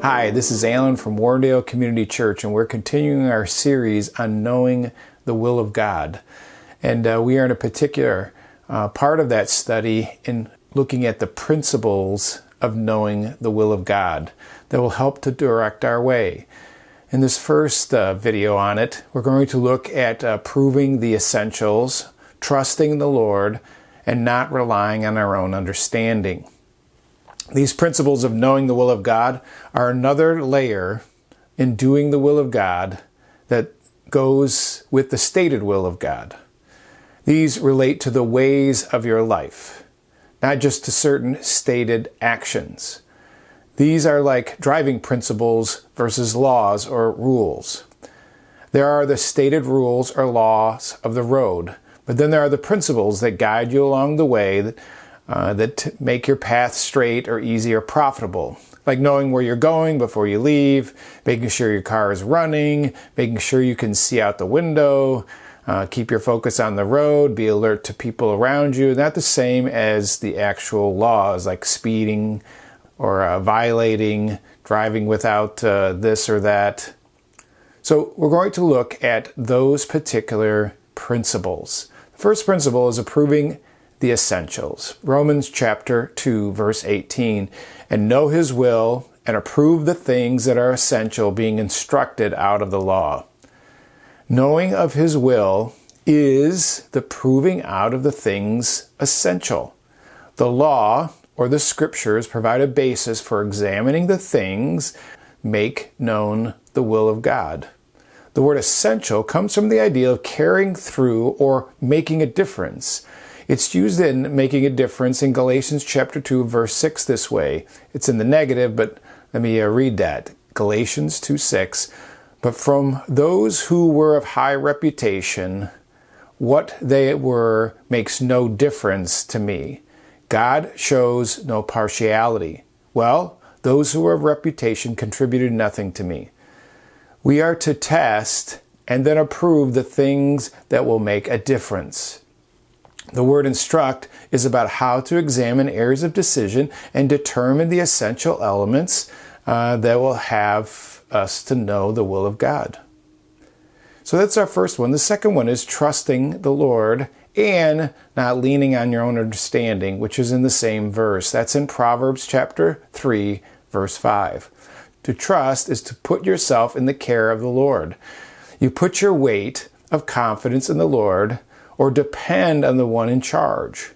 Hi, this is Alan from Warrendale Community Church, and we're continuing our series on knowing the will of God. And we are in a particular part of that study in looking at the principles of knowing the will of God that will help to direct our way. In this first video on it, we're going to look at proving the essentials, trusting the Lord, and not relying on our own understanding. These principles of knowing the will of God are another layer in doing the will of God that goes with the stated will of God. These relate to the ways of your life, not just to certain stated actions. These are like driving principles versus laws or rules. There are the stated rules or laws of the road, but then there are the principles that guide you along the way that make your path straight or easy or profitable, like knowing where you're going before you leave, making sure your car is running, making sure you can see out the window, keep your focus on the road, be alert to people around you. Not the same as the actual laws like speeding or violating, driving without this or that. So we're going to look at those particular principles. The first principle is approving the essentials. Romans chapter 2, verse 18. And know his will and approve the things that are essential, being instructed out of the law. Knowing of his will is the proving out of the things essential. The law or the scriptures provide a basis for examining the things make known the will of God. The word essential comes from the idea of carrying through or making a difference. It's used in making a difference in Galatians chapter 2, verse 6 this way. It's in the negative, but let me read that. Galatians 2:6. But from those who were of high reputation, what they were makes no difference to me. God shows no partiality. Well, those who were of reputation contributed nothing to me. We are to test and then approve the things that will make a difference. The word instruct is about how to examine areas of decision and determine the essential elements that will have us to know the will of God. So that's our first one. The second one is trusting the Lord and not leaning on your own understanding, which is in the same verse. That's in Proverbs chapter 3, verse 5. To trust is to put yourself in the care of the Lord. You put your weight of confidence in the Lord or depend on the one in charge.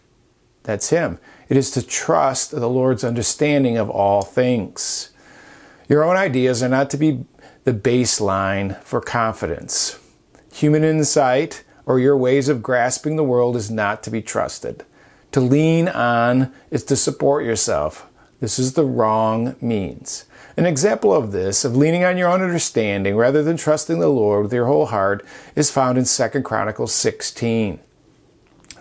That's him. It is to trust the Lord's understanding of all things. Your own ideas are not to be the baseline for confidence. Human insight or your ways of grasping the world is not to be trusted. To lean on is to support yourself. This is the wrong means. An example of this, of leaning on your own understanding rather than trusting the Lord with your whole heart, is found in 2 Chronicles 16.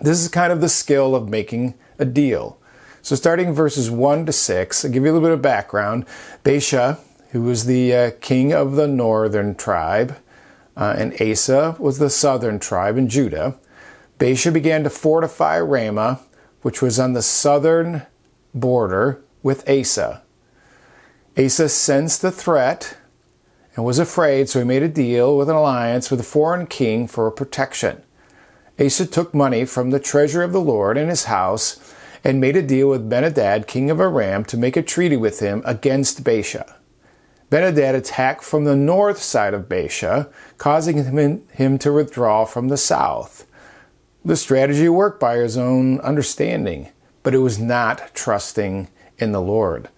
This is kind of the skill of making a deal. So starting verses 1 to 6, I'll give you a little bit of background. Baasha, who was the king of the northern tribe, and Asa was the southern tribe in Judah. Baasha began to fortify Ramah, which was on the southern border, with Asa. Asa sensed the threat and was afraid, so he made a deal with an alliance with a foreign king for protection. Asa took money from the treasury of the Lord in his house and made a deal with Ben-Hadad, king of Aram, to make a treaty with him against Baasha. Ben-Hadad attacked from the north side of Baasha, causing him to withdraw from the south. The strategy worked by his own understanding, but it was not trusting in the Lord.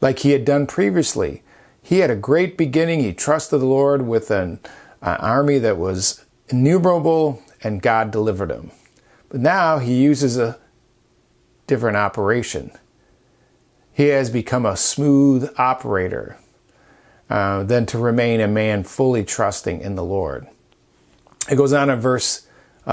Like he had done previously. He had a great beginning. He trusted the Lord with an army that was innumerable, and God delivered him. But now he uses a different operation. He has become a smooth operator than to remain a man fully trusting in the Lord. It goes on in verse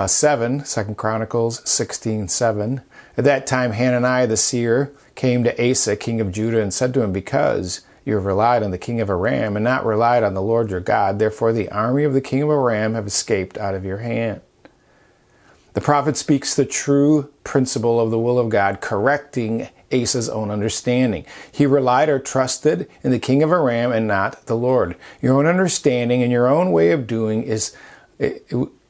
7, 2 Chronicles 16:7. At that time Hananiah the seer came to Asa, king of Judah, and said to him, because you have relied on the king of Aram and not relied on the Lord your God, therefore the army of the king of Aram have escaped out of your hand. The prophet speaks the true principle of the will of God, correcting Asa's own understanding. He relied or trusted in the king of Aram and not the Lord. Your own understanding and your own way of doing it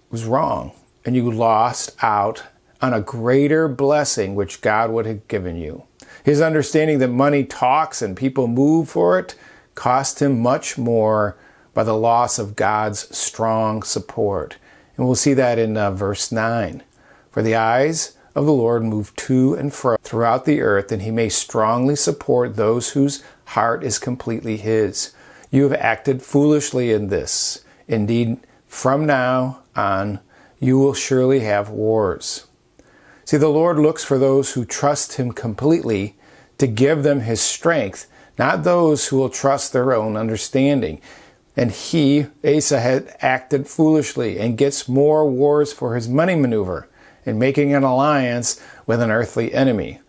was wrong, and you lost out on a greater blessing which God would have given you. His understanding that money talks and people move for it cost him much more by the loss of God's strong support. And we'll see that in verse 9. For the eyes of the Lord move to and fro throughout the earth, and he may strongly support those whose heart is completely his. You have acted foolishly in this. Indeed, from now on, you will surely have wars. See, the Lord looks for those who trust him completely to give them his strength, not those who will trust their own understanding. And Asa, had acted foolishly and gets more wars for his money maneuver in making an alliance with an earthly enemy.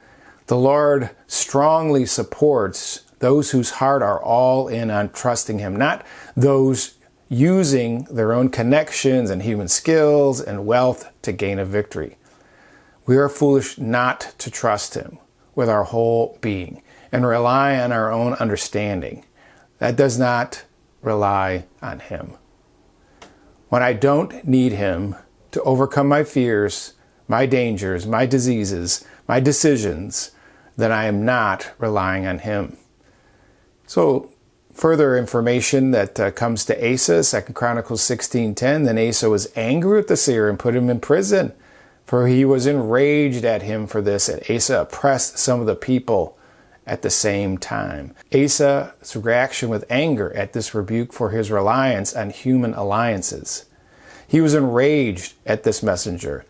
The Lord strongly supports those whose heart are all in on trusting him, not those using their own connections and human skills and wealth to gain a victory. We are foolish not to trust him with our whole being and rely on our own understanding. That does not rely on him. When I don't need him to overcome my fears, my dangers, my diseases, my decisions, then I am not relying on him. So, further information that comes to Asa, 2 Chronicles 16:10, then Asa was angry with the seer and put him in prison, for he was enraged at him for this, and Asa oppressed some of the people at the same time. Asa's reaction with anger at this rebuke for his reliance on human alliances. He was enraged at this messenger,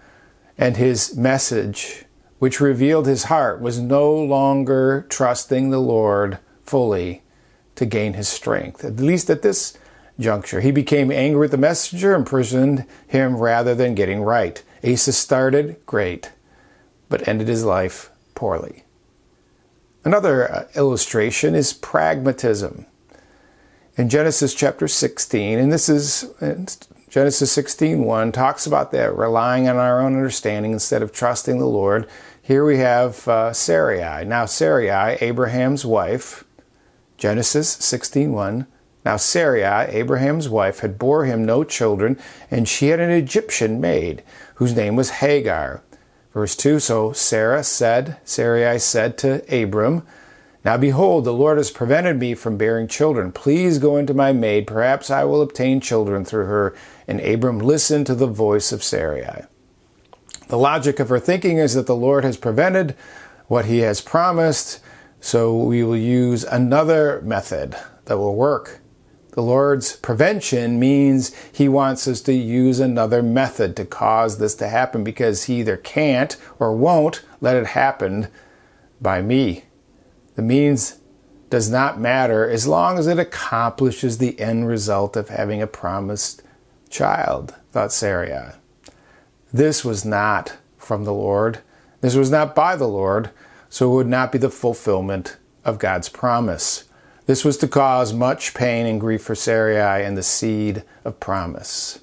and his message, which revealed his heart, was no longer trusting the Lord fully to gain his strength, at least at this juncture. He became angry with the messenger and imprisoned him rather than getting right. Asa started great, but ended his life poorly. Another illustration is pragmatism. In Genesis chapter 16, and this is Genesis 16:1, talks about that, relying on our own understanding instead of trusting the Lord. Here we have Sarai. Now Sarai, Abraham's wife, Genesis 16:1. Now Sarai, Abraham's wife, had bore him no children, and she had an Egyptian maid, whose name was Hagar. Verse 2, so Sarai said to Abram, now behold, the Lord has prevented me from bearing children. Please go into my maid. Perhaps I will obtain children through her. And Abram listened to the voice of Sarai. The logic of her thinking is that the Lord has prevented what he has promised, so we will use another method that will work. The Lord's prevention means he wants us to use another method to cause this to happen, because he either can't or won't let it happen by me. The means does not matter as long as it accomplishes the end result of having a promised child, thought Sarai. This was not from the Lord. This was not by the Lord, so it would not be the fulfillment of God's promise. This was to cause much pain and grief for Sarai and the seed of promise.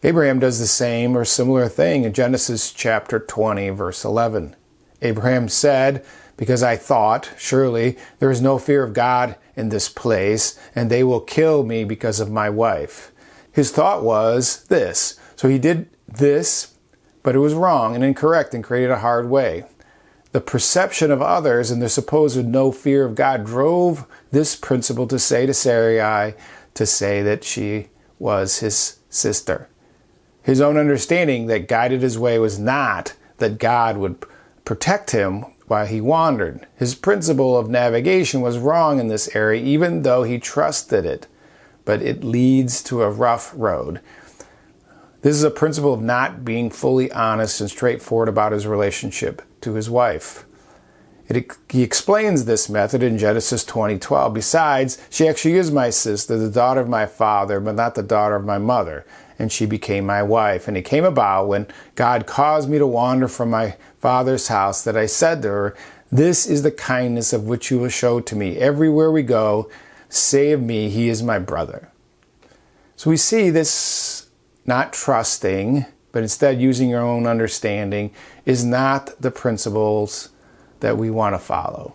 Abraham does the same or similar thing in Genesis chapter 20, verse 11. Abraham said, because I thought, surely there is no fear of God in this place, and they will kill me because of my wife. His thought was this. So he did this, but it was wrong and incorrect and created a hard way. The perception of others and their supposed no fear of God drove this principle to say to Sarai to say that she was his sister. His own understanding that guided his way was not that God would protect him while he wandered. His principle of navigation was wrong in this area, even though he trusted it, but it leads to a rough road. This is a principle of not being fully honest and straightforward about his relationship to his wife. He explains this method in Genesis 20:12. Besides, she actually is my sister, the daughter of my father, but not the daughter of my mother, and she became my wife. And it came about when God caused me to wander from my father's house that I said to her, this is the kindness of which you will show to me. Everywhere we go, say of me, he is my brother. So we see this not trusting, but instead using your own understanding, is not the principles that we want to follow.